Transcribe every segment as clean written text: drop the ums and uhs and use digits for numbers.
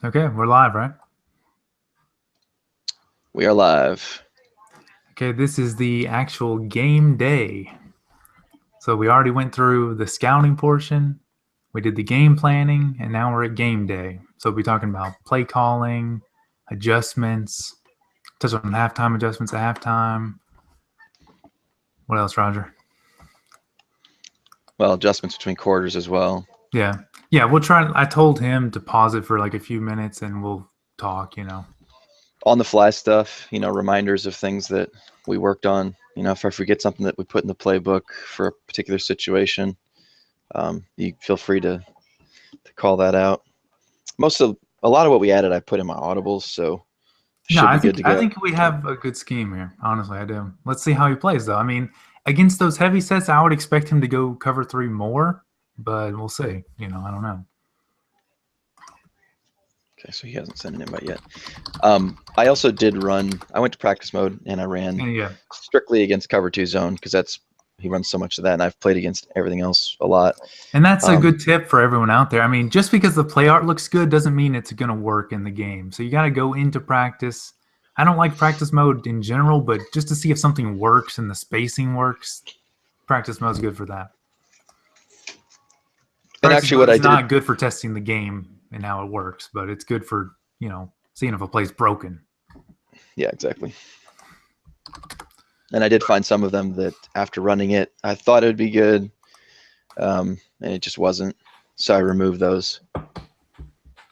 Okay, we're live, right? We are live. Okay, this is the actual game day. So we already went through the scouting portion, we did the game planning, and now we're at game day. So we'll be talking about play calling, adjustments, touch on halftime adjustments at halftime. What else, Roger? Well, adjustments between quarters as well. Yeah. Yeah, we'll try. I told him to pause it for like a few minutes and we'll talk. On the fly stuff, reminders of things that we worked on. If I forget something that we put in the playbook for a particular situation, you feel free to call that out. A lot of what we added, I put in my audibles, so No, should I be good think to I go. think we have a good scheme here. Honestly, I do. Let's see how he plays, though. I mean, against those heavy sets, I would expect him to go cover three more, but we'll see. I don't know. Okay, so he hasn't sent an invite yet. I also did run. I went to practice mode and I ran And yeah, strictly against cover two zone because he runs so much of that, and I've played against everything else a lot. and that's a Um, good tip for everyone out there. I mean, just because the play art looks good doesn't mean it's going to work in the game. So you got to go into practice. I don't like practice mode in general, but just to see if something works and the spacing works, practice mode's good for that. and Practice actually, mode what I is did, not good for testing the game and how it works, but it's good for seeing if a play's broken. yeah, exactly. And I did find some of them that after running it, I thought it would be good, and it just wasn't. So I removed those.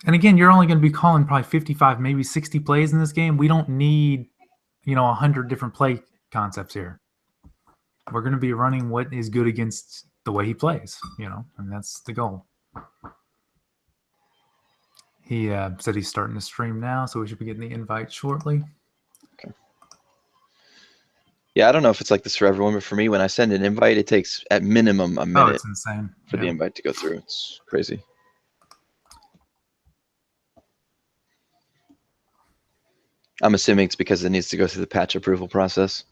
And again, you're only going to be calling probably 55, maybe 60 plays in this game. We don't need 100 different play concepts here. We're going to be running what is good against the way he plays, and that's the goal. He said he's starting to stream now, so we should be getting the invite shortly. Okay. Yeah, I don't know if it's like this for everyone, but for me, when I send an invite, it takes at minimum a Oh, minute it's insane. for the Yeah. invite to go through. It's crazy. I'm assuming it's because it needs to go through the patch approval process.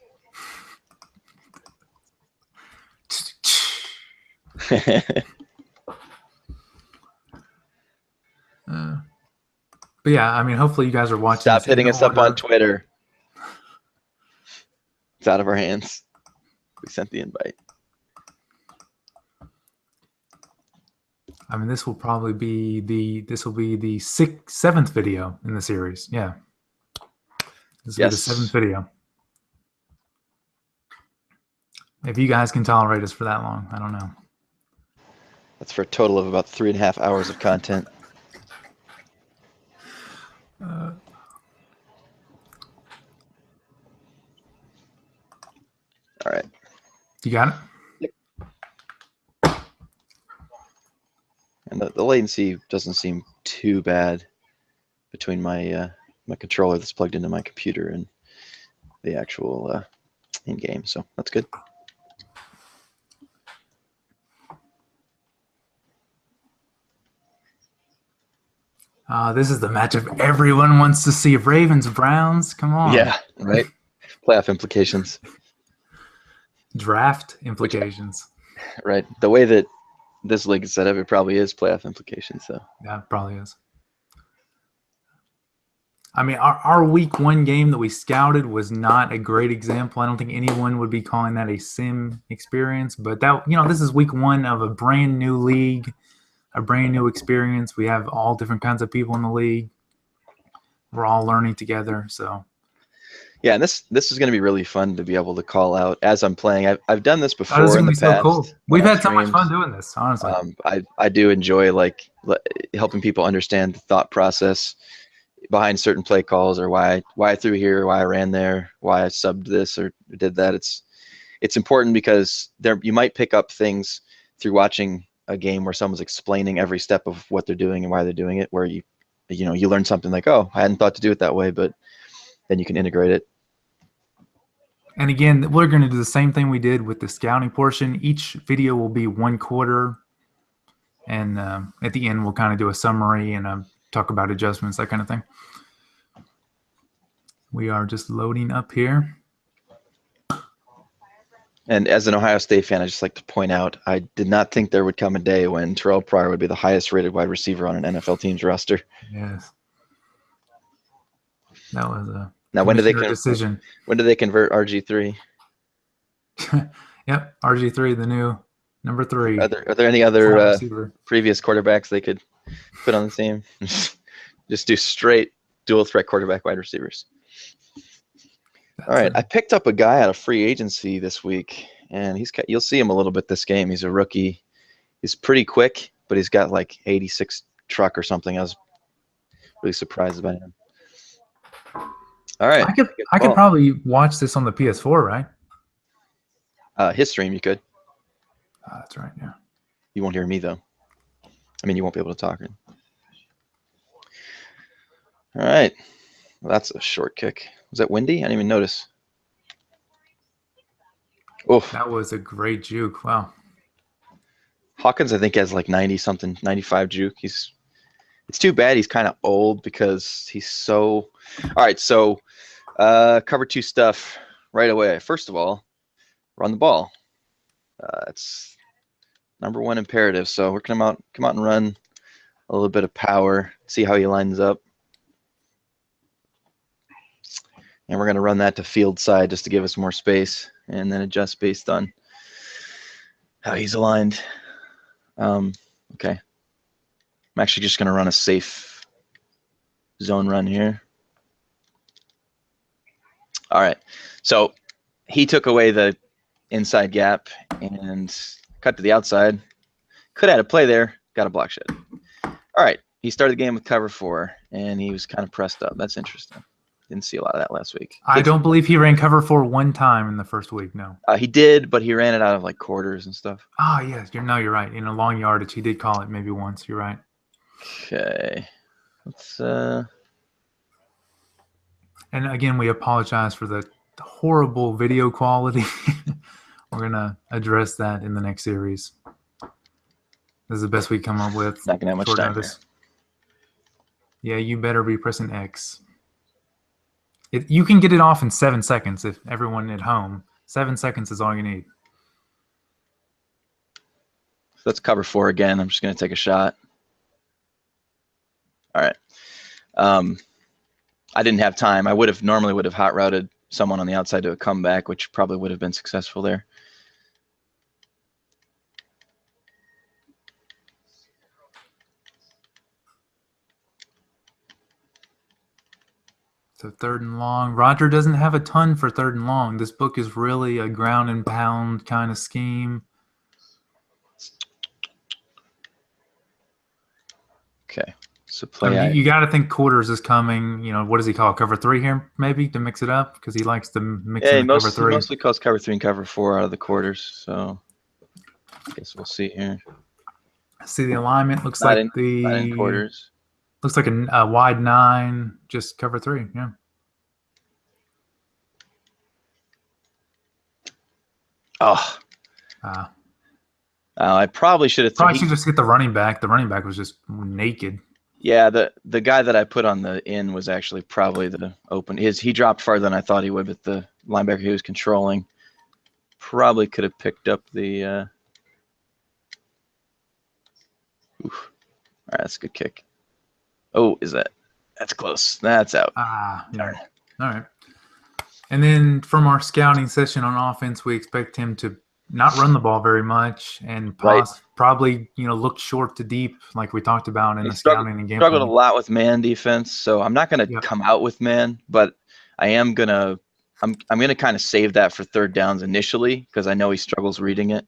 But yeah, I mean, hopefully you guys are watching Stop this in hitting us up on order. Twitter. It's out of our hands. We sent the invite. I mean, this will probably be the seventh video in the series. Yeah, this will be the seventh Yes. video. If you guys can tolerate us for that long, I don't know. That's for a total of about 3.5 hours of content. All right. You got it? And the latency doesn't seem too bad between my my controller that's plugged into my computer and the actual in-game, so that's good. This is the matchup everyone wants to see. Ravens Browns. Come on. Yeah, right. Playoff implications. Draft implications. Right. The way that this league is set up, it probably is playoff implications. So Yeah, it probably is. I mean, our week one game that we scouted was not a great example. I don't think anyone would be calling that a sim experience, but this is week one of a brand new league, a brand new experience. We have all different kinds of people in the league. We're all learning together. So yeah, and this is going to be really fun to be able to call out as I'm playing. I've done this this is before in gonna the be so past cool. when We've I've had so much streamed. fun doing this, honestly. I do enjoy helping people understand the thought process behind certain play calls, or why I threw here, why I ran there, why I subbed this or did that. It's important because you might pick up things through watching a game where someone's explaining every step of what they're doing and why they're doing it, where you learn something like, oh, I hadn't thought to do it that way, but then you can integrate it. And again, we're going to do the same thing we did with the scouting portion. Each video will be one quarter, and at the end we'll kind of do a summary and talk about adjustments, that kind of thing. We are just loading up here. And as an Ohio State fan, I just like to point out, I did not think there would come a day when Terrell Pryor would be the highest rated wide receiver on an NFL team's roster. Yes. That was a Now, commissioner decision. when do they convert RG3? Yep, RG3, the new number 3 Are there any other slot receiver. previous quarterbacks they could put on the team? Just do straight dual threat quarterback wide receivers. All right, I picked up a guy out of free agency this week, and you'll see him a little bit this game. He's a rookie. He's pretty quick, but he's got like 86 truck or something. I was really surprised by him. All right. I could probably watch this on the PS4, right? His stream, you could. That's right, yeah. You won't hear me, though. I mean, you won't be able to talk. All right. Well, that's a short kick. Was that windy? I didn't even notice. Oh, that was a great juke. Wow. Hawkins, I think, has like 90-something, 95 juke. It's too bad he's kind of old because he's so. All right, so cover 2 stuff right away. First of all, run the ball. It's number 1 imperative. So we're gonna come out and run a little bit of power. See how he lines up. And we're going to run that to field side just to give us more space and then adjust based on how he's aligned. Okay. I'm actually just going to run a safe zone run here. All right. So he took away the inside gap and cut to the outside. Could have had a play there. Got a block shed. All right. He started the game with cover 4, and he was kind of pressed up. That's interesting. Didn't see a lot of that last week. I don't believe he ran cover 4 one time in the first week, no. He did, but he ran it out of like quarters and stuff. Ah, yes. You're right. In a long yardage, he did call it maybe once. You're right. Okay. Let's And again, we apologize for the horrible video quality. We're going to address that in the next series. This is the best we come up with. Not going to have much time here. Yeah, you better be pressing X. You can get it off in 7 seconds if everyone at home. 7 seconds is all you need. So let's cover 4 again. I'm just going to take a shot. All right. I didn't have time. I normally would have hot routed someone on the outside to a comeback, which probably would have been successful there. So 3rd and long. Roger doesn't have a ton for 3rd and long. This book is really a ground and pound kind of scheme. Okay. So play. You got to think quarters is coming. You know, what does he call cover 3 here? Maybe to mix it up because he likes to mix in cover 3. He mostly calls cover 3 and cover 4 out of the quarters. So I guess we'll see here. See the alignment looks like not in quarters. Looks like a wide 9, just cover 3. Yeah. Oh. I probably should have. Probably should just hit the running back. The running back was just naked. Yeah, the guy that I put on the in was actually probably the open. He dropped farther than I thought he would, but the linebacker he was controlling probably could have picked up the. All right, that's a good kick. Oh, that's close. That's out. Yeah. All right. And then from our scouting session on offense, we expect him to not run the ball very much and probably, look short to deep like we talked about in the scouting and game. Struggled a lot with man defense, so I'm not going to come out with man, but I am going to I'm going to kind of save that for 3rd downs initially because I know he struggles reading it.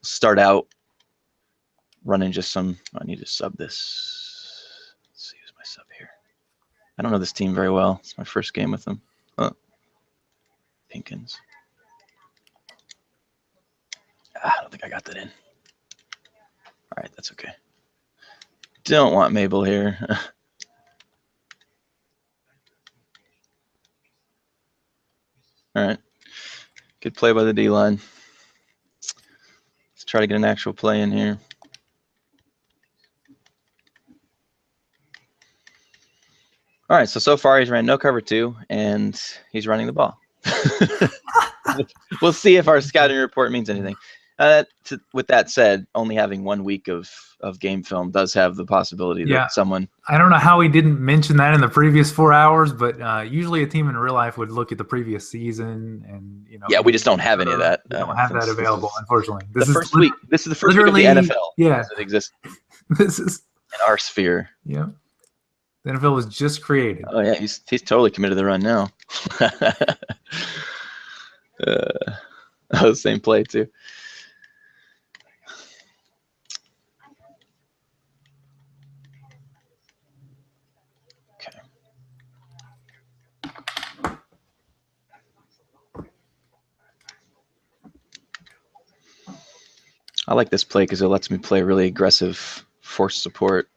Start out running just some. I need to sub this. Let's see who's my sub here. I don't know this team very well. It's my first game with them. Pinkins. I don't think I got that in. All right, that's okay. Don't want Mabel here. All right. Good play by the D-line. Let's try to get an actual play in here. All right, so far he's ran no cover 2, and he's running the ball. We'll see if our scouting report means anything. With that said, only having 1 week of game film does have the possibility Yeah. that someone. I don't know how he didn't mention that in the previous 4 hours, but usually a team in real life would look at the previous season and Yeah, we just don't have any of sure, that we don't have that since this available, is unfortunately. the This is first week. This is the first week of the literally, NFL yeah. as it exists This is, in our sphere. yeah. The NFL was just created. Oh yeah, he's totally committed to the run now. Same play too. Okay. I like this play because it lets me play really aggressive force support.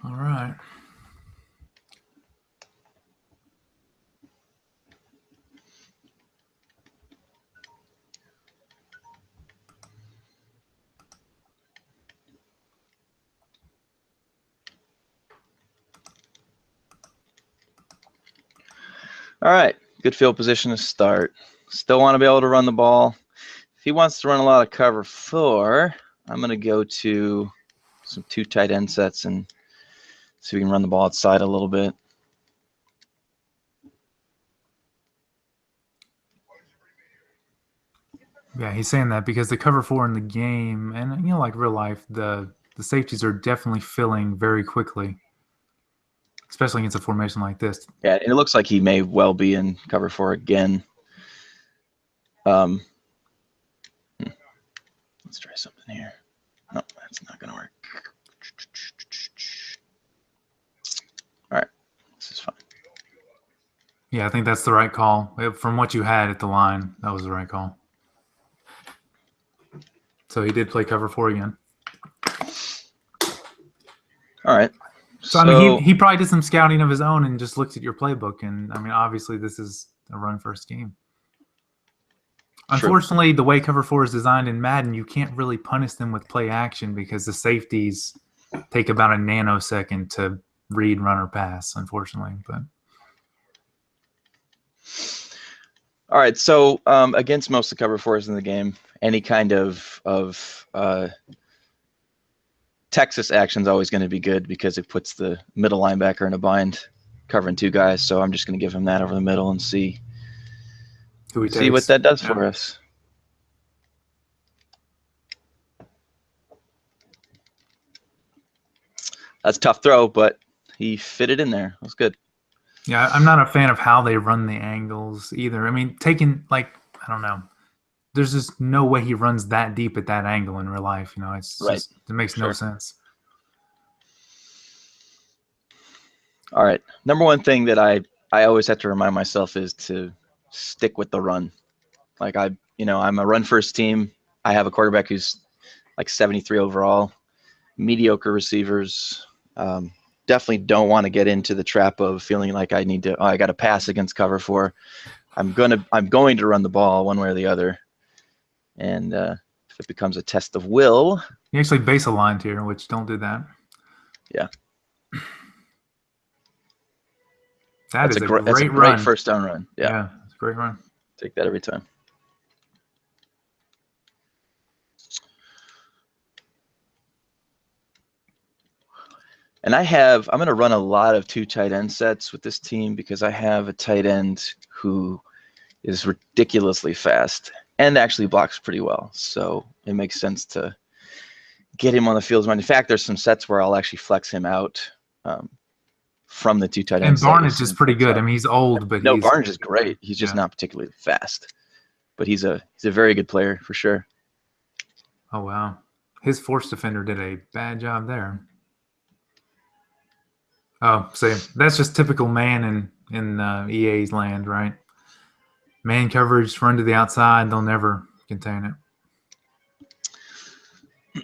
All right. All right, good field position to start. Still want to be able to run the ball. If he wants to run a lot of cover 4, I'm going to go to some 2 tight end sets and see if we can run the ball outside a little bit. Yeah, he's saying that because the cover 4 in the game, and like real life, the safeties are definitely filling very quickly, especially against a formation like this. Yeah, and it looks like he may well be in cover 4 again. Let's try something here. No, that's not going to work. All right, this is fine. Yeah, I think that's the right call. From what you had at the line, that was the right call. So he did play cover 4 again. All right. So I mean, he probably did some scouting of his own and just looked at your playbook. And I mean, obviously, this is a run-first game. Unfortunately, the way cover 4 is designed in Madden, you can't really punish them with play action because the safeties take about a nanosecond to read, run, or pass. Unfortunately, but. All right, so against most of the cover 4s in the game, any kind of Texas action is always going to be good because it puts the middle linebacker in a bind covering 2 guys. So I'm just going to give him that over the middle and see what that does for us. That's a tough throw, but he fit it in there. It was good. Yeah, I'm not a fan of how they run the angles either. I mean, I don't know. There's just no way he runs that deep at that angle in real life. It's just, it makes no sense. All right. Number one thing that I always have to remind myself is to stick with the run. Like I'm a run first team. I have a quarterback who's like 73 overall, mediocre receivers. Definitely don't want to get into the trap of feeling like I got to pass against cover 4. I'm going to run the ball one way or the other. And if it becomes a test of will. You actually base aligned here, which don't do that. Yeah. That's a great first down run. Yeah, it's a great run. Take that every time. And I'm going to run a lot of 2 tight end sets with this team because I have a tight end who is ridiculously fast and actually blocks pretty well. So it makes sense to get him on the field. In fact, there's some sets where I'll actually flex him out from the 2 tight ends. And Barnage is pretty good. I mean, he's old, but Barnage is great. He's just not particularly fast, but he's a very good player for sure. Oh wow, his force defender did a bad job there. Oh, see, that's just typical man in EA's land, right? Man coverage, run to the outside. They'll never contain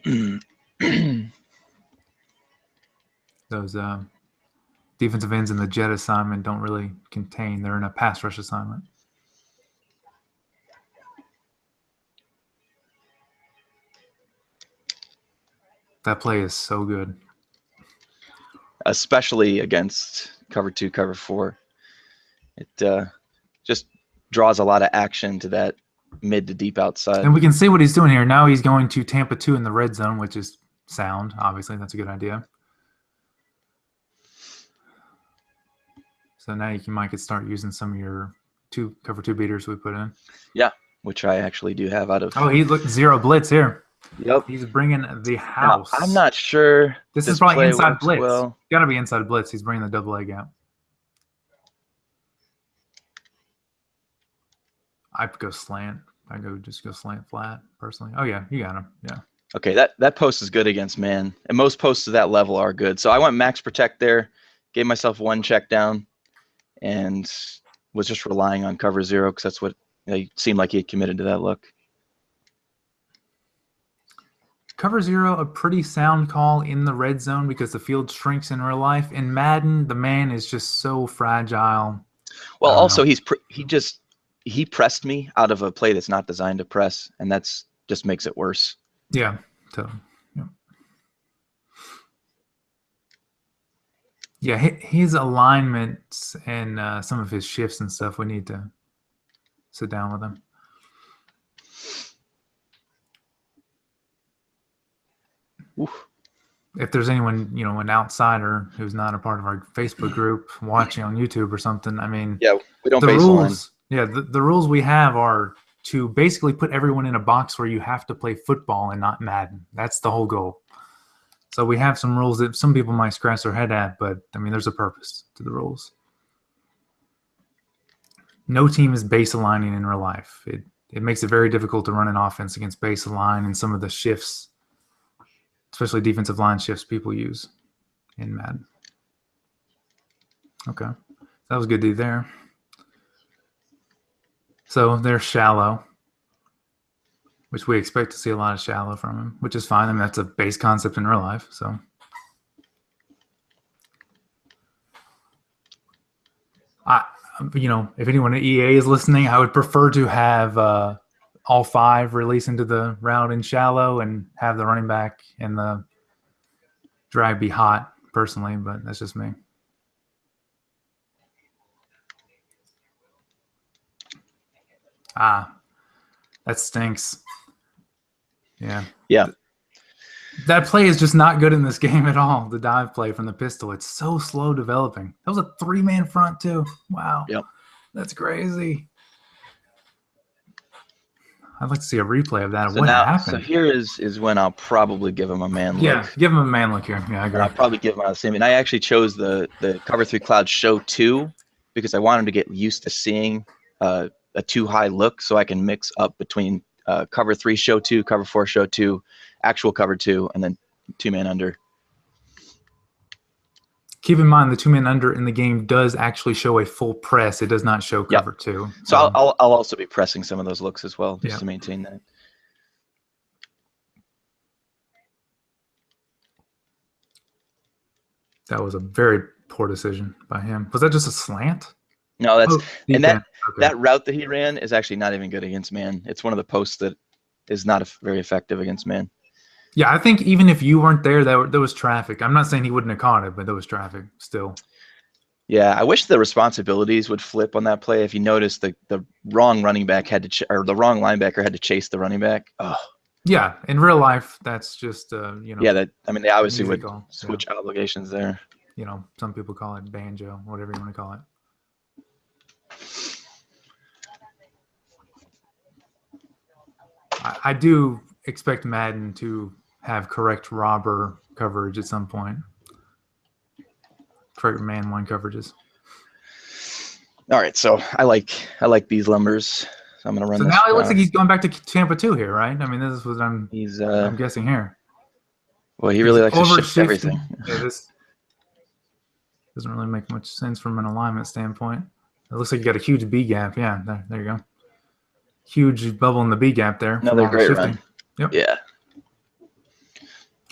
it. Those defensive ends in the jet assignment don't really contain. They're in a pass rush assignment. That play is so good. Especially against cover 2, cover 4. It just draws a lot of action to that mid to deep outside. And we can see what he's doing here. Now he's going to Tampa 2 in the red zone, which is sound. Obviously, that's a good idea. So now you might start using some of your cover 2 beaters we put in. Yeah, which I actually do have out of. Oh, he looked 0 blitz here. Yep. He's bringing the house. Now, I'm not sure. This is probably inside blitz. Well. Got to be inside blitz. He's bringing the double A gap. I'd go slant. Just go slant flat personally. Oh yeah, you got him. Yeah. Okay, that post is good against man, and most posts of that level are good. So I went max protect there, gave myself 1 check down, and was just relying on cover 0 because that's what it seemed like he had committed to that look. Cover 0, a pretty sound call in the red zone because the field shrinks in real life. In Madden, the man is just so fragile. Well, also he pressed me out of a play that's not designed to press, and that's just makes it worse. Yeah, totally. Yeah, his alignments and some of his shifts and stuff, we need to sit down with him. Oof. If there's anyone, an outsider who's not a part of our Facebook group watching on YouTube or something, I mean, yeah, we don't the base rules. Yeah, the rules we have are to basically put everyone in a box where you have to play football and not Madden. That's the whole goal. So we have some rules that some people might scratch their head at, but I mean, there's a purpose to the rules. No team is base aligning in real life. It makes it very difficult to run an offense against base align and some of the shifts, especially defensive line shifts people use in Madden. Okay, that was good D there. So they're shallow, which we expect to see a lot of shallow from him, which is fine. I mean, that's a base concept in real life. So if anyone at EA is listening, I would prefer to have all 5 release into the route in shallow and have the running back and the drag be hot personally, but that's just me. That stinks. Yeah. Yeah. That play is just not good in this game at all. The dive play from the pistol. It's so slow developing. That was a 3-man front too. Wow. Yep. That's crazy. I'd like to see a replay of that. So what now, happened? So here is when I'll probably give him a man look. Yeah, give him a man look here. Yeah, I agree. I'll probably give him the same. And I actually chose the cover 3 cloud show 2 because I want him to get used to seeing a 2 high look, so I can mix up between cover 3 show 2, cover 4 show 2, actual cover 2, and then 2-man under. Keep in mind the 2-man under in the game does actually show a full press. It does not show cover 2. So I'll also be pressing some of those looks as well, just to maintain that. That was a very poor decision by him. Was that just a slant? No, that's that route that he ran is actually not even good against man. It's one of the posts that is not very effective against man. Yeah, I think even if you weren't there, there was traffic. I'm not saying he wouldn't have caught it, but there was traffic still. Yeah, I wish the responsibilities would flip on that play. If you notice, the wrong running back had to or the wrong linebacker had to chase the running back. Oh. Yeah, in real life, that's just Yeah, they obviously would switch obligations there. Some people call it banjo, whatever you want to call it. I do expect Madden to have correct robber coverage at some point. Correct man 1 coverages. All right, so I like these lumbers. So I'm gonna run. So this now it looks like he's going back to Tampa 2 here, right? I mean, this is what I'm guessing here. Well, he really likes to shift everything. Yeah, this doesn't really make much sense from an alignment standpoint. It looks like you got a huge B gap. Yeah, there you go. Huge bubble in the B gap there. Another great run. Yep. Yeah.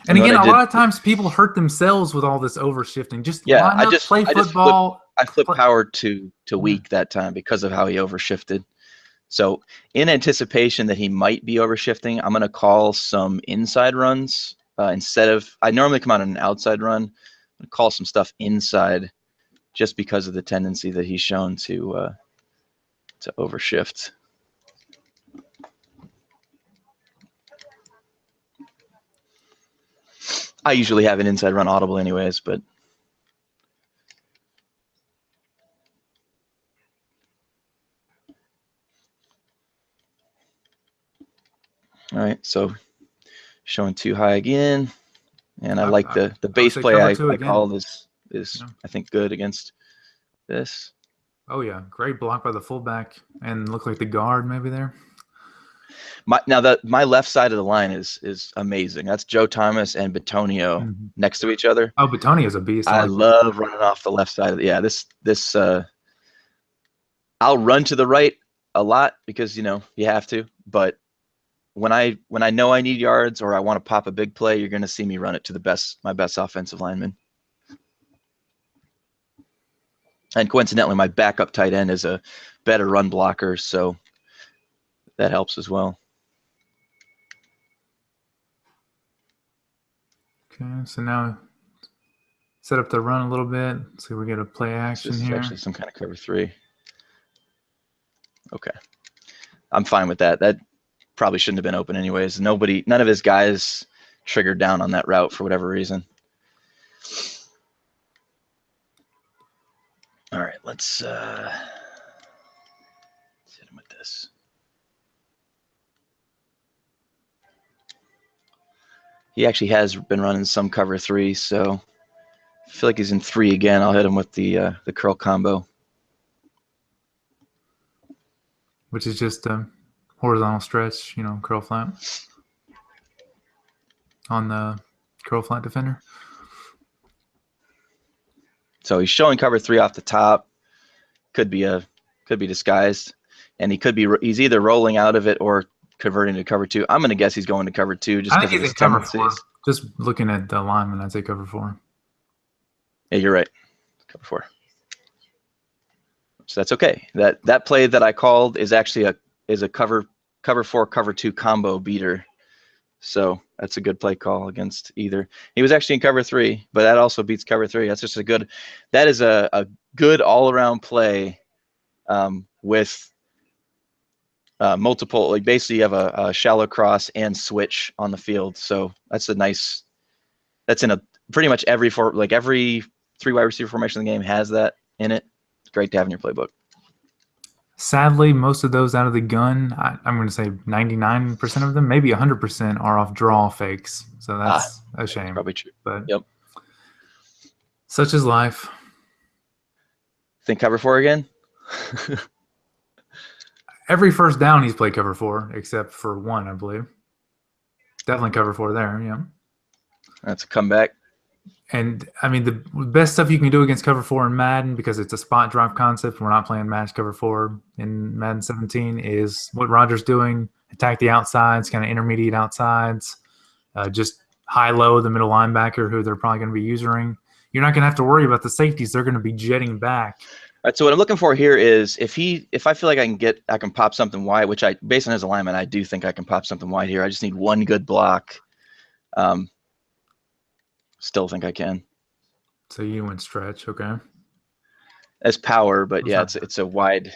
And what again, I a did, lot of times people hurt themselves with all this overshifting. Just yeah, line up, play I just flipped football. I flipped Play, power to yeah. weak that time because of how he overshifted. So in anticipation that he might be overshifting, I'm going to call some inside runs instead of, I normally come out on an outside run. I'm going to call some stuff inside just because of the tendency that he's shown to overshift. I usually have an inside run audible anyways, but all right, so showing too high again. And I like the I would base say play cover two I again. called is Yeah. I think good against this. Oh yeah, great block by the fullback, and look like the guard maybe there. My left side of the line is amazing. That's Joe Thomas and Batonio Mm-hmm. next to each other. Oh, but Tony is a beast. I I like that. love running off the left side of the, yeah, this I'll run to the right a lot because you have to, but when I know I need yards or I want to pop a big play, you're going to see me run it to my best offensive lineman. And coincidentally, my backup tight end is a better run blocker, so that helps as well. Okay, so now set up the run a little bit. See, we get a play So action this is here. actually some kind of cover 3. Okay. I'm fine with that. That probably shouldn't have been open anyways. None of his guys triggered down on that route for whatever reason. All right, let's hit him with this. He actually has been running some cover 3, so I feel like he's in 3 again. I'll hit him with the curl combo. Which is just a horizontal stretch, curl flat on the curl flat defender. So he's showing cover 3 off the top. Could be disguised, and he's either rolling out of it or converting to cover 2. I'm going to guess he's going to cover 2 just I think because of he's his in cover 4. tendencies. Just looking at the lineman, I'd say cover 4. Yeah, you're right. Cover 4. So that's okay. That play that I called is actually a cover 4, cover 2 combo beater. So that's a good play call against either. He was actually in cover 3, but that also beats cover 3. That's just that is a good all around play with multiple, like basically you have a shallow cross and switch on the field. So that's in a pretty much every 3 wide receiver formation in the game has that in it. It's great to have in your playbook. Sadly, most of those out of the gun, I'm going to say 99% of them, maybe 100% are off draw fakes. So that's a shame. Probably true. But yep. Such is life. Think cover 4 again? Every first down he's played cover 4, except for one, I believe. Definitely cover 4 there, yeah. That's a comeback. And I mean, the best stuff you can do against cover 4 in Madden, because it's a spot drop concept, we're not playing match cover 4 in Madden 17, is what Roger's doing. Attack the outsides, kind of intermediate outsides. Just high-low the middle linebacker, who they're probably going to be using. You're not going to have to worry about the safeties. They're going to be jetting back. All right, so what I'm looking for here is if I feel like I can pop something wide, which based on his alignment, I do think I can pop something wide here. I just need one good block. Still think I can. So you went stretch, okay? As power, but yeah, it's a wide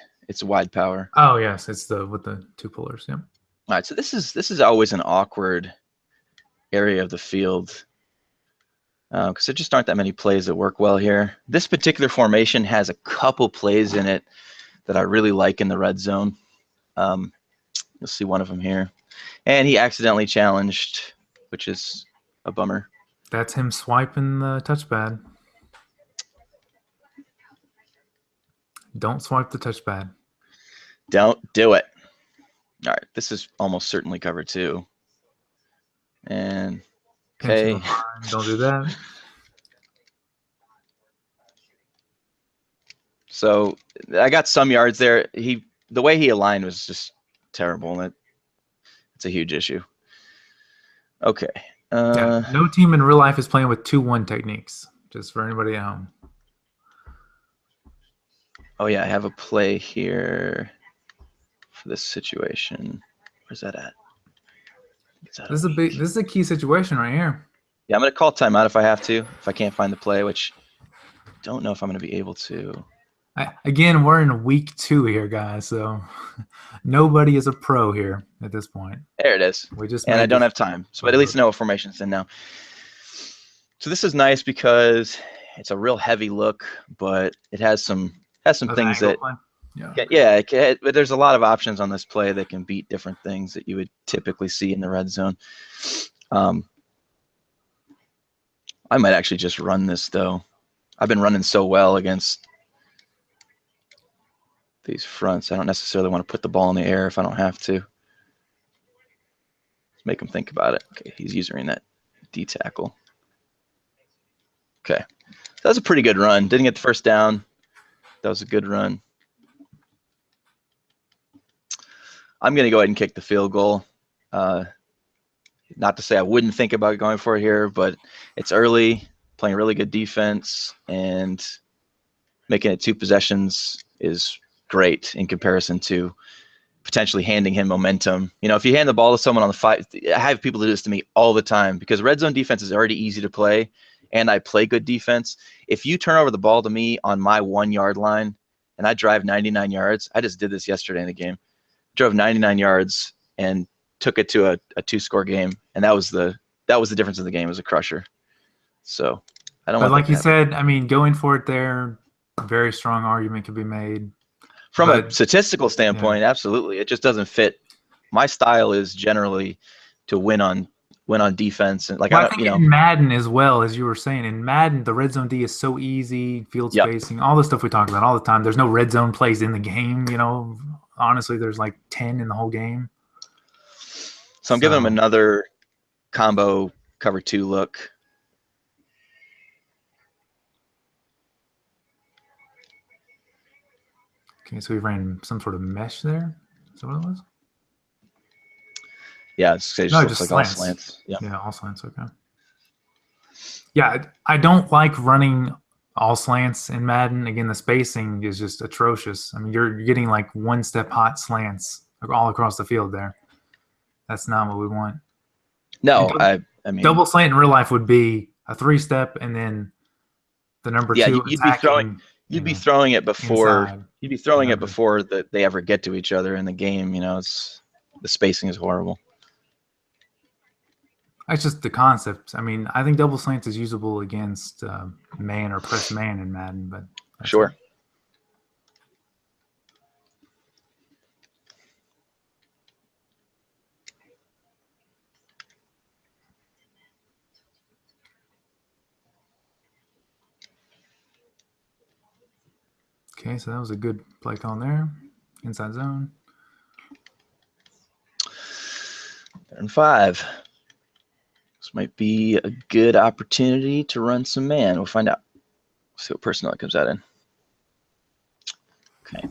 power. Oh yes, it's with the 2 pullers. Yeah. All right, so this is always an awkward area of the field because there just aren't that many plays that work well here. This particular formation has a couple plays in it that I really like in the red zone. You'll see one of them here, and he accidentally challenged, which is a bummer. That's him swiping the touchpad. Don't swipe the touchpad. Don't do it. All right, this is almost certainly cover 2. And okay. Don't do that. So I got some yards there. The way he aligned was just terrible, and it's a huge issue. Okay, Yeah, no team in real life is playing with 2-1 techniques. Just for anybody at home. Oh yeah, I have a play here for this situation. Where's that at? It's out This of is a big. week. This is a key situation right here. Yeah, I'm gonna call timeout if I have to. If I can't find the play, which I don't know if I'm gonna be able to. Again, we're in week 2 here, guys. So nobody is a pro here at this point. There it is. We just And I made don't this. have time. So, but at least know formation's in now. So this is nice because it's a real heavy look, but it has some things that yeah, but there's a lot of options on this play that can beat different things that you would typically see in the red zone. I might actually just run this though. I've been running so well against these fronts. I don't necessarily want to put the ball in the air if I don't have to. Let's make him think about it. Okay, he's using that D tackle. Okay, so that was a pretty good run. Didn't get the first down. That was a good run. I'm going to go ahead and kick the field goal. Not to say I wouldn't think about going for it here, but it's early, playing really good defense, and making it 2 possessions is great in comparison to potentially handing him momentum. You know, if you hand the ball to someone on the 5, I have people do this to me all the time because red zone defense is already easy to play, and I play good defense. If you turn over the ball to me on my 1-yard line and I drive 99 yards, I just did this yesterday in the game, drove 99 yards and took it to a 2-score game, and that was the difference in the game. It was a crusher. So I don't But want that like to you happen. said, I mean, going for it there, very strong argument could be made. From a But statistical standpoint, absolutely. It just doesn't fit. My style is generally to win on defense, and like well, I I don't, think in Madden as well, as you were saying, in Madden, the red zone D is so easy, field Yep. spacing, all the stuff we talk about all the time. There's no red zone plays in the game, you know. Honestly, there's like 10 in the whole game. So I'm giving them another combo cover 2 look. Okay, so we ran some sort of mesh there. Is that what it was? Yeah, it just looks like slants. all slants. Yeah, all slants. Okay. Yeah, I don't like running all slants in Madden. Again, the spacing is just atrocious. I mean, you're getting like 1-step hot slants all across the field there. That's not what we want. No, I mean, double slant in real life would be a 3-step and then the number 2 you'd be attacking. throwing it before inside that they ever get to each other in the game. You know, it's the spacing is horrible. It's just the concept. I mean, I think double slants is usable against man or press man in Madden, but sure. Okay, so that was a good play call there. Inside zone. 5. This might be a good opportunity to run some man. We'll find out. See what personnel it comes out in. Okay.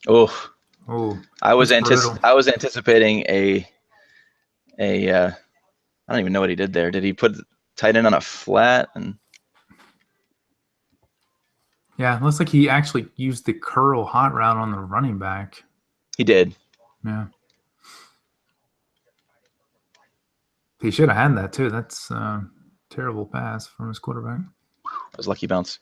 Oh, I was anticipating a I don't even know what he did there. Did he put tight end on a flat? And yeah, it looks like he actually used the curl hot route on the running back. He did. Yeah. He should have had that too. That's a terrible pass from his quarterback. That was lucky bounce.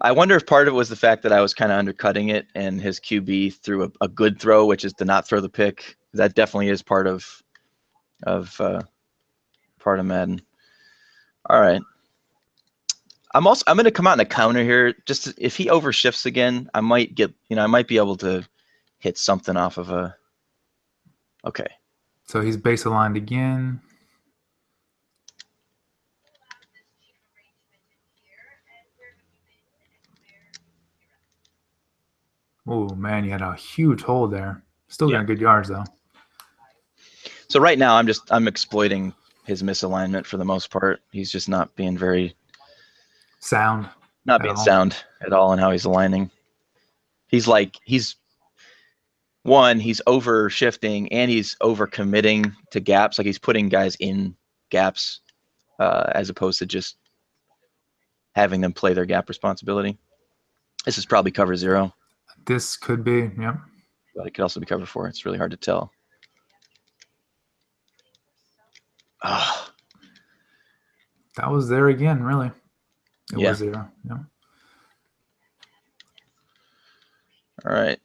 I wonder if part of it was the fact that I was kind of undercutting it and his QB threw a good throw, which is to not throw the pick. That definitely is part of Madden. All right. I'm going to come out in a counter here. Just if he overshifts again, I might be able to hit something off of a. Okay. So he's base aligned again. Oh man, you had a huge hole there. Still got good yards though. So right now I'm exploiting his misalignment for the most part. He's just not being Sound not at being all. sound at all in how he's aligning. He's over shifting and he's over committing to gaps. Like he's putting guys in gaps as opposed to just having them play their gap responsibility. This is probably cover 0. This could be, yep. But it could also be cover 4. It's really hard to tell. Oh. That was there again, really. It Yeah. was 0. Yep. All right.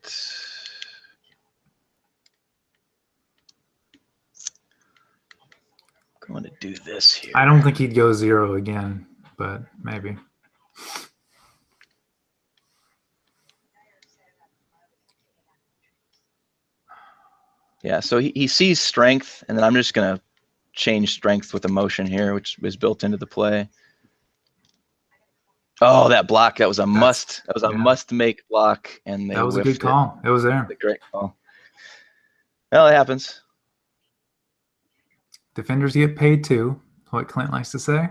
I'm going to do this here. I don't think he'd go 0 again, but maybe. Yeah, so he sees strength, and then I'm just going to change strength with emotion here, which was built into the play. Oh, that block, that was a must. That was a must-make block, and they that was a whiffed good call. It was there. The great call. Well, it happens. Defenders get paid too, what Clint likes to say.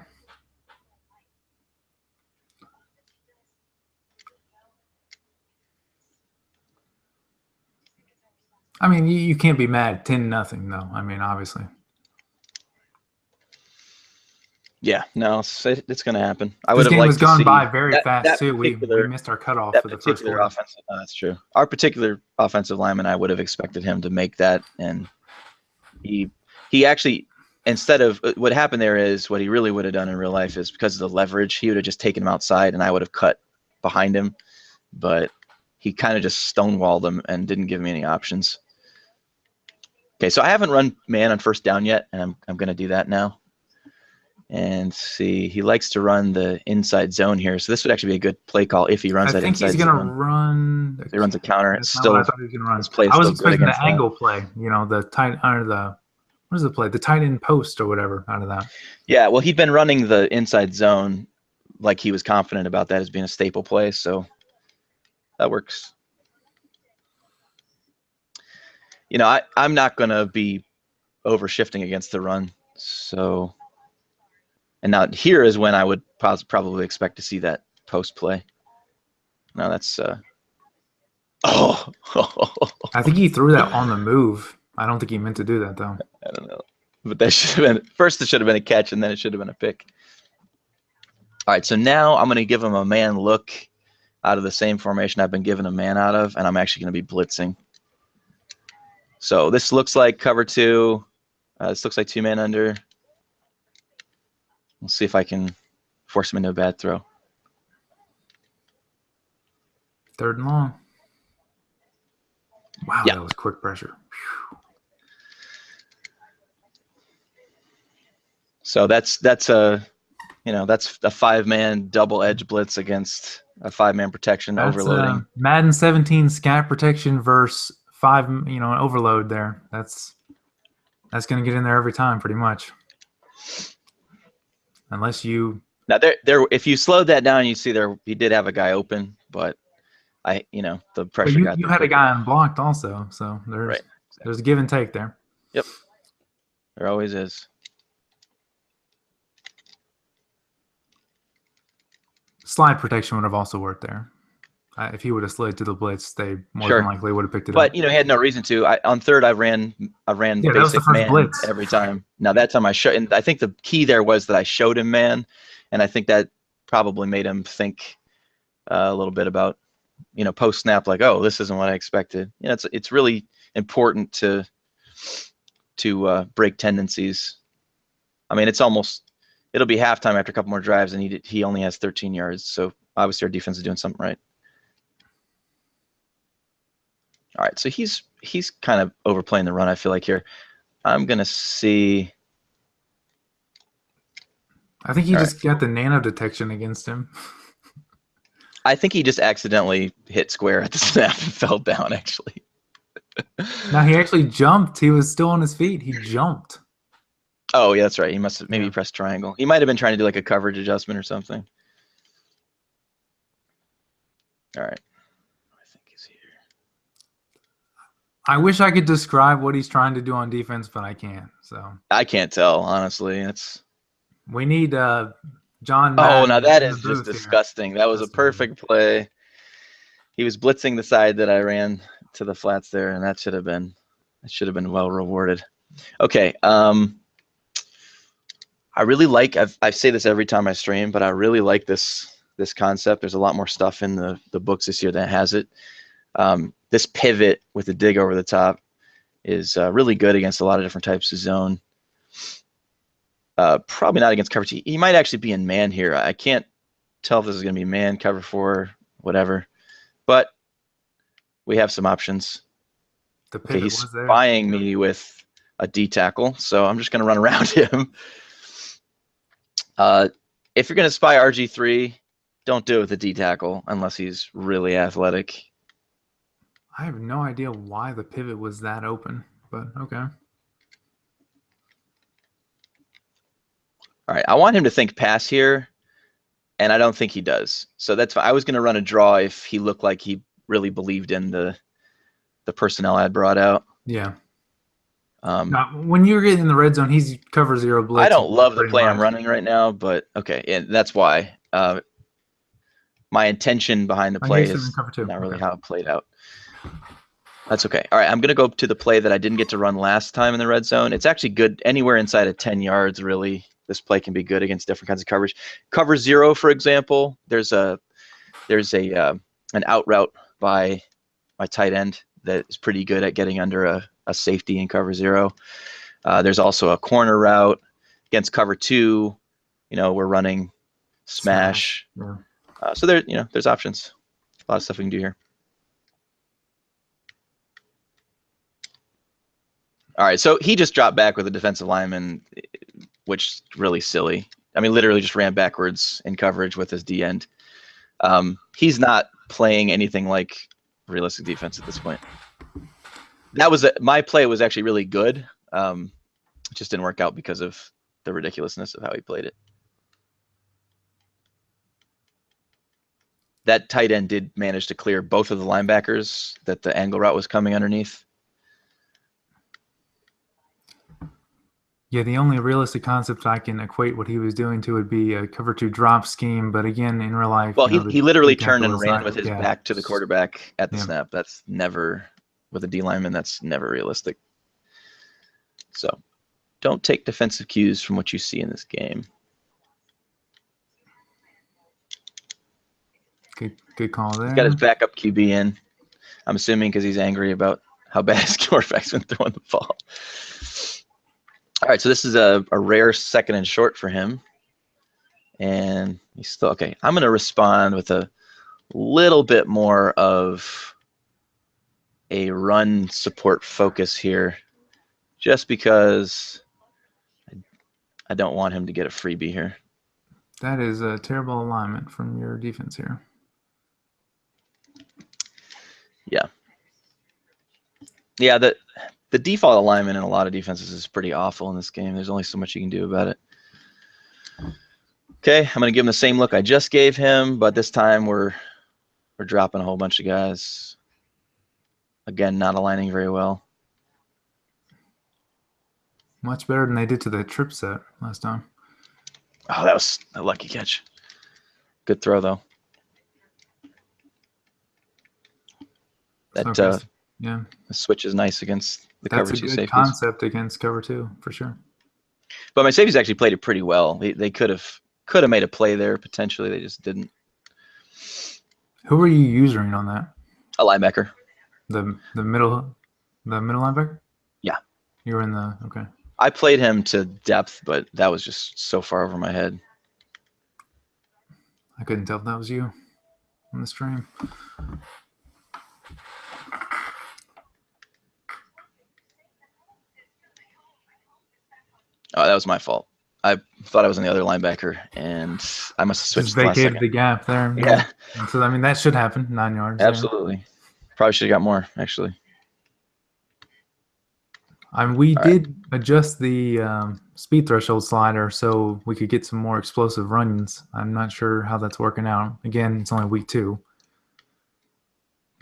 I mean, you can't be mad 10-0 though. I mean, obviously. Yeah, no, it's going to happen. I This would have game liked has to gone see by very fast that too. We missed our cutoff that for the first particular quarter. offensive. That's true. Our particular offensive lineman, I would have expected him to make that, and he actually, instead of what happened there is what he really would have done in real life is because of the leverage, he would have just taken him outside, and I would have cut behind him, but he kind of just stonewalled him and didn't give me any options. Okay, so I haven't run man on first down yet, and I'm going to do that now. And see, he likes to run the inside zone here, so this would actually be a good play call if he runs that inside zone. I think he's going to run. If he runs a counter. That's It's not still, what I thought he was going to run. this play is I was still good expecting the against angle that. play. You know, the tight or the what is the play? The tight end post or whatever out of that. Yeah, well, he'd been running the inside zone like he was confident about that as being a staple play, so that works. You know, I'm not going to be over shifting against the run, so. And now here is when I would probably expect to see that post play. Now that's oh. I think he threw that on the move. I don't think he meant to do that though. I don't know, but that should have been first. It should have been a catch, and then it should have been a pick. All right, so now I'm going to give him a man look out of the same formation I've been given a man out of, and I'm actually going to be blitzing. So this looks like cover 2. This looks like 2-man under. We'll see if I can force him into a bad throw. 3rd and long. Wow, yeah. That was quick pressure. Whew. So that's a 5-man double edge blitz against a 5-man protection overloading. Madden 17 scat protection versus 5, an overload there. That's going to get in there every time pretty much. Unless you now there if you slowed that down, you see there he did have a guy open, but the pressure got you had a guy unblocked also, so there's right. There's a give and take there. Yep, there always is. Slide protection would have also worked there. If he would have slid to the blitz, they more than likely would have picked it up. But he had no reason to. On third, I ran basic man blitz every time. Now that time I think the key there was that I showed him man, and I think that probably made him think a little bit about, post snap, like, oh, this isn't what I expected. It's really important to break tendencies. I mean, it'll be halftime after a couple more drives, and he only has 13 yards. So obviously our defense is doing something right. All right, so he's kind of overplaying the run, I feel like, here. I'm going to see. I think he just got the nano detection against him. I think he just accidentally hit square at the snap and fell down, actually. No, he actually jumped. He was still on his feet. He jumped. Oh, yeah, that's right. He must have maybe pressed triangle. He might have been trying to do like a coverage adjustment or something. All right. I think he's here. I wish I could describe what he's trying to do on defense, but I can't. So I can't tell, honestly. It's we need John oh, now Madden that in the is just booth here. disgusting. That was a Just a minute. perfect play. He was blitzing the side that I ran to the flats there, and that should have been well rewarded. Okay. I really like I say this every time I stream, but I really like this concept. There's a lot more stuff in the books this year that has it. This pivot with the dig over the top is really good against a lot of different types of zone. Probably not against cover two. He might actually be in man here. I can't tell if this is going to be man, cover four, whatever. But we have some options. The Okay, pivot he's was there. spying me with a D tackle, so I'm just going to run around him. If you're going to spy RG3, don't do it with a D tackle unless he's really athletic. I have no idea why the pivot was that open, but okay. All right, I want him to think pass here, and I don't think he does. So that's fine. I was going to run a draw if he looked like he really believed in the personnel I had brought out. Yeah. Now, when you're getting in the red zone, he's cover zero I blitz don't love the pretty play I'm much. running right now, but okay, and that's why. My intention behind the I hear play something in is cover two. not really Okay. how it played out. That's okay. All right, I'm going to go to the play that I didn't get to run last time in the red zone. It's actually good anywhere inside of 10 yards, really. This play can be good against different kinds of coverage. Cover zero, for example, there's an out route by my tight end that is pretty good at getting under a safety in cover zero. There's also a corner route against cover two. We're running smash. Yeah. So there's options. A lot of stuff we can do here. All right, so he just dropped back with a defensive lineman, which is really silly. I mean, literally just ran backwards in coverage with his D end. He's not playing anything like realistic defense at this point. My play was actually really good. It just didn't work out because of the ridiculousness of how he played it. That tight end did manage to clear both of the linebackers that the angle route was coming underneath. Yeah, the only realistic concept I can equate what he was doing to would be a cover two drop scheme, but again, in real life, Well, you know, he the literally D turned tackle and is ran not. with his Yeah, back to the quarterback at the yeah. snap. That's never, with a D lineman, that's never realistic. So don't take defensive cues from what you see in this game. Good call there. He's got his backup QB in. I'm assuming because he's angry about how bad his quarterback's been throwing the ball. All right, so this is a rare second and short for him. And he's still, okay, I'm going to respond with a little bit more of a run support focus here, just because I don't want him to get a freebie here. That is a terrible alignment from your defense here. Yeah. Yeah, the default alignment in a lot of defenses is pretty awful in this game. There's only so much you can do about it. Okay, I'm going to give him the same look I just gave him, but this time we're dropping a whole bunch of guys. Again, not aligning very well. Much better than they did to the trip set last time. Oh, that was a lucky catch. Good throw, though. That Okay. Yeah, the switch is nice against the that's cover a two good safeties. concept against cover two for sure. But my safeties actually played it pretty well. They could have made a play there potentially. They just didn't. Who were you using on that? A linebacker. The middle linebacker? Yeah. You were in the okay. I played him to depth, but that was just so far over my head. I couldn't tell if that was you on the stream. Oh, that was my fault. I thought I was on the other linebacker, and I must have switched Just the last vacated second. the gap there. Yeah. So I mean that should happen. 9 yards. Absolutely. Probably should have got more, actually. We did adjust the speed threshold slider so we could get some more explosive runs. I'm not sure how that's working out. Again, it's only week 2.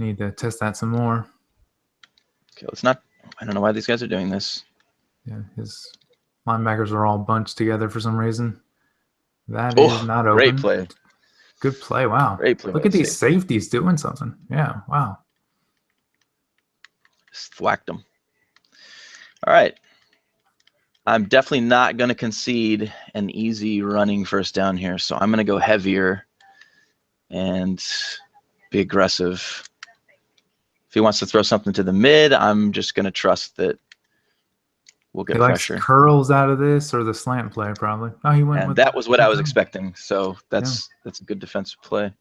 Need to test that some more. Okay, let's not. I don't know why these guys are doing this. Yeah, his linebackers are all bunched together for some reason. That is Oh, not great open. play. Good play. Wow. Great play by Look the at these safety. safeties doing something. Yeah. Wow. Just whacked them. All right. I'm definitely not going to concede an easy running first down here, so I'm going to go heavier and be aggressive. If he wants to throw something to the mid, I'm just going to trust that we'll He get likes pressure. curls out of this or the slant play, probably. Oh, he went And with that was what I was zone. expecting, so Yeah. that's a good defensive play.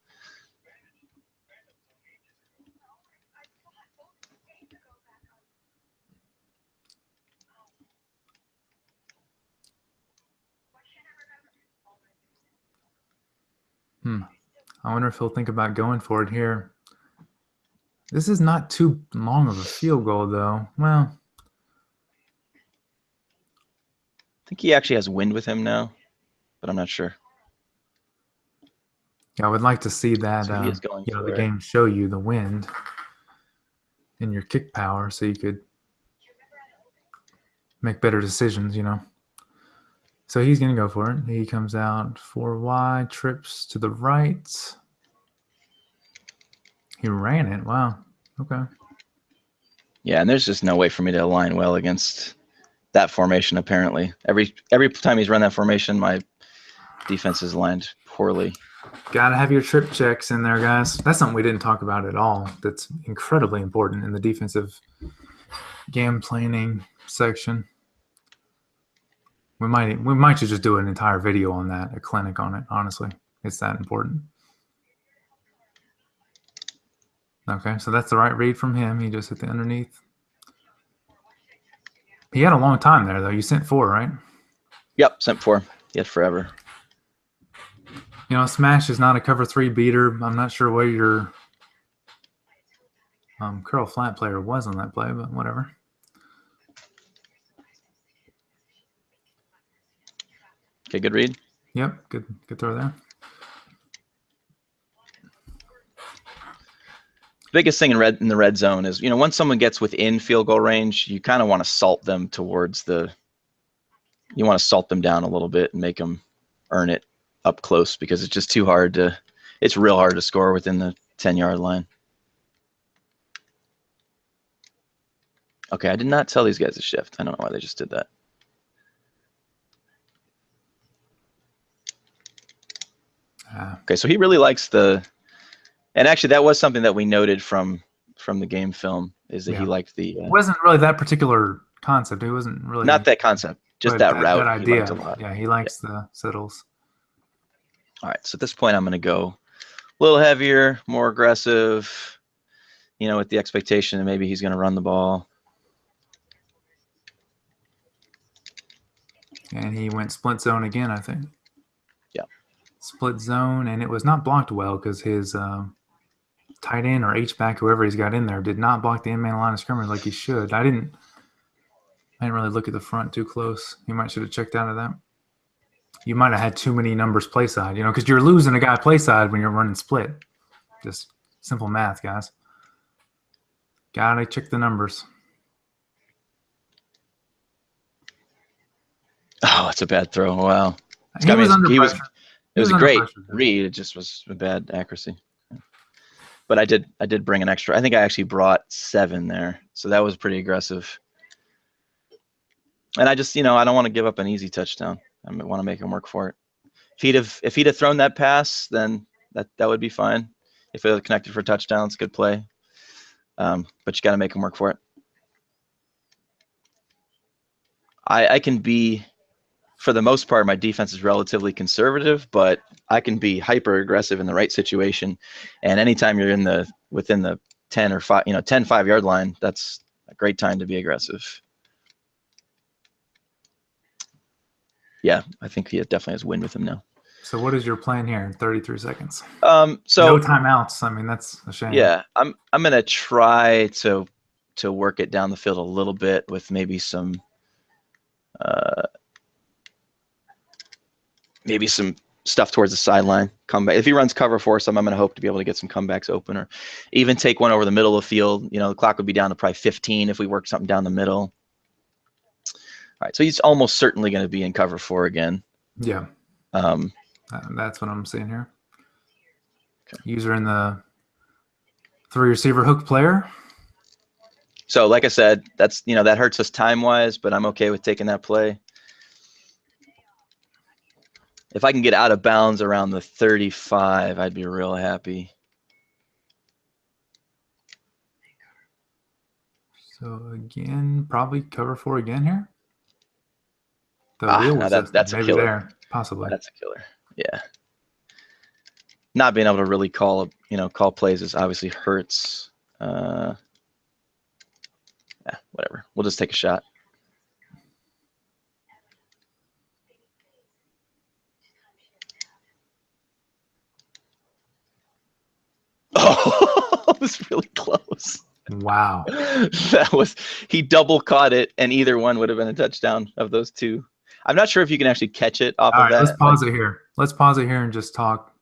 I wonder if he'll think about going for it here. This is not too long of a field goal, though. Well, I think he actually has wind with him now, but I'm not sure. yeah, I would like to see that, So he is going the for it. game show you the wind in your kick power so you could make better decisions. So he's going to go for it. He comes out 4 wide, trips to the right. He ran it. Wow. Okay. Yeah, and there's just no way for me to align well against that formation, apparently. Every time he's run that formation, my defense is aligned poorly. Gotta have your trip checks in there, guys. That's something we didn't talk about at all. That's incredibly important in the defensive game planning section. We might just do an entire video on that, a clinic on it. Honestly, it's that important. Okay, so that's the right read from him. He just hit the underneath. He had a long time there, though. You sent 4, right? Yep, sent 4. Yet forever. Smash is not a cover 3 beater. I'm not sure where your curl flat player was on that play, but whatever. Okay, good read. Yep, good throw there. Biggest thing in the red zone is, once someone gets within field goal range, you kind of want to salt them you want to salt them down a little bit and make them earn it up close, because it's just too hard it's real hard to score within the 10-yard line. Okay, I did not tell these guys to shift. I don't know why they just did that. Okay, so he really likes and actually that was something that we noted from the game film, is that he liked the It wasn't really that particular concept. It wasn't really not that concept, just that route that he liked idea. a lot. Yeah, he likes the settles. All right, so at this point I'm going to go a little heavier, more aggressive, with the expectation that maybe he's going to run the ball. And he went split zone again, I think. Yeah. Split zone, and it was not blocked well because his tight end or H-back, whoever he's got in there, did not block the in-man line of scrimmage like he should. I didn't really look at the front too close. He might should have checked out of that. You might have had too many numbers play side, because you're losing a guy play side when you're running split. Just simple math, guys. Gotta check the numbers. Oh, it's a bad throw. Wow. He was under pressure. It was a great read. It just was a bad accuracy. But I did bring an extra. I think I actually brought 7 there, so that was pretty aggressive. And I just, I don't want to give up an easy touchdown. I want to make him work for it. If he'd have thrown that pass, then that would be fine. If it had connected for a touchdown, it's a good play. But you got to make him work for it. I can be, for the most part, my defense is relatively conservative, but I can be hyper aggressive in the right situation. And anytime you're within the 10 or 5, 10 5-yard line, that's a great time to be aggressive. Yeah, I think he definitely has wind with him now. So what is your plan here in 33 seconds? So no timeouts. I mean, that's a shame. Yeah, I'm gonna try to work it down the field a little bit with maybe some stuff towards the sideline. Comeback. If he runs cover for some, I'm going to hope to be able to get some comebacks open, or even take one over the middle of the field. You know, the clock would be down to probably 15 if we work something down the middle. All right, so he's almost certainly going to be in cover 4 again. Yeah. That's what I'm seeing here. Okay. User in the 3 receiver hook player. So like I said, that's, you know, that hurts us time-wise, but I'm okay with taking that play. If I can get out of bounds around the 35, I'd be real happy. So again, probably cover 4 again here. The wheel was that's maybe a killer. there, possibly. That's a killer. Yeah. Not being able to really call plays is obviously hurts. Yeah, whatever. We'll just take a shot. Oh, it was really close. Wow. He double caught it, and either one would have been a touchdown of those two. I'm not sure if you can actually catch it off of that. Let's pause it here. Let's pause it here and just talk.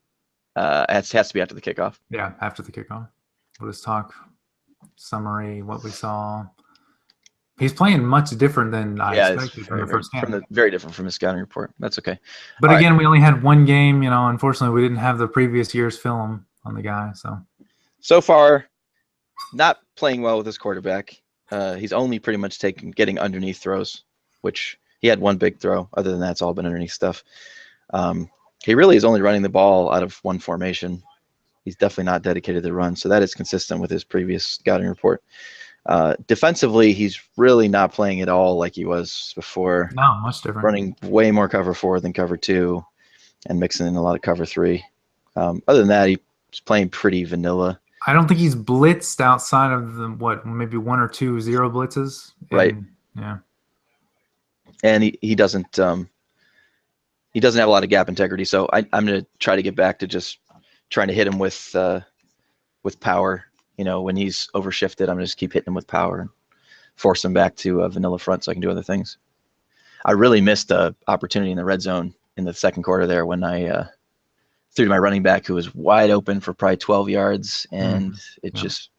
It has to be after the kickoff. Yeah, after the kickoff. We'll just talk summary, what we saw. He's playing much different than I expected from the first game. Very different from his scouting report. That's okay. But again, we only had one game. You know, unfortunately, we didn't have the previous year's film on the guy. So far, not playing well with his quarterback. He's only pretty much getting underneath throws, which he had one big throw. Other than that, it's all been underneath stuff. He really is only running the ball out of one formation. He's definitely not dedicated to the run, so that is consistent with his previous scouting report. Defensively, he's really not playing at all like he was before. No, much different. Running way more cover 4 than cover 2 and mixing in a lot of cover 3. Other than that, he's playing pretty vanilla. I don't think he's blitzed outside of the, maybe 1 or 2 zero blitzes. Right. Yeah. And he doesn't have a lot of gap integrity, so I'm going to try to get back to just trying to hit him with power. You know, when he's overshifted, I'm going to just keep hitting him with power and force him back to a vanilla front so I can do other things. I really missed the opportunity in the red zone in the second quarter there when I threw to my running back who was wide open for probably 12 yards, and it just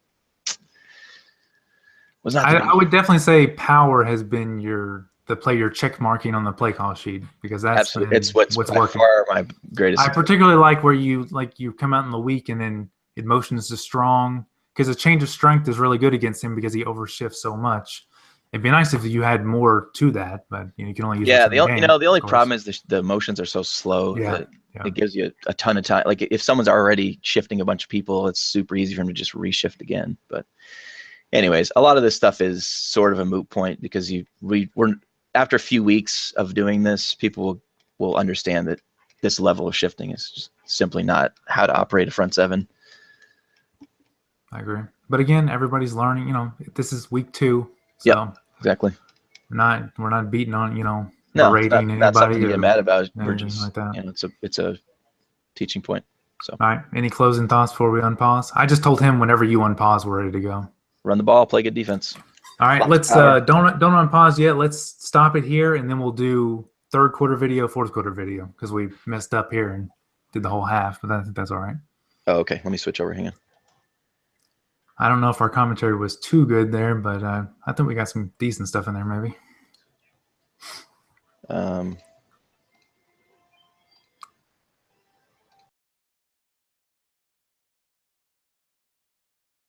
was not. I would definitely say power has been the play you're check marking on the play call sheet, because that's it's what's working. Far my greatest. I particularly like where you come out in the week and then it motions to strong, because a change of strength is really good against him because he overshifts so much. It'd be nice if you had more to that, but you can only use the only problem is the motions are so slow that it gives you a ton of time. Like if someone's already shifting a bunch of people, it's super easy for him to just reshift again. But anyways, a lot of this stuff is sort of a moot point because we're after a few weeks of doing this, people will understand that this level of shifting is just simply not how to operate a front seven. I agree. But again, everybody's learning. You know, this is week 2. So exactly. We're not beating on, berating anybody. Not something to get mad about. We're just like that. It's a teaching point. So all right. Any closing thoughts before we unpause? I just told him whenever you unpause, we're ready to go. Run the ball, play good defense. All right, let's don't unpause yet. Let's stop it here, and then we'll do third quarter video, fourth quarter video, because we messed up here and did the whole half, but I think that's all right. Oh, okay. Let me switch over. Hang on. I don't know if our commentary was too good there, but I think we got some decent stuff in there, maybe.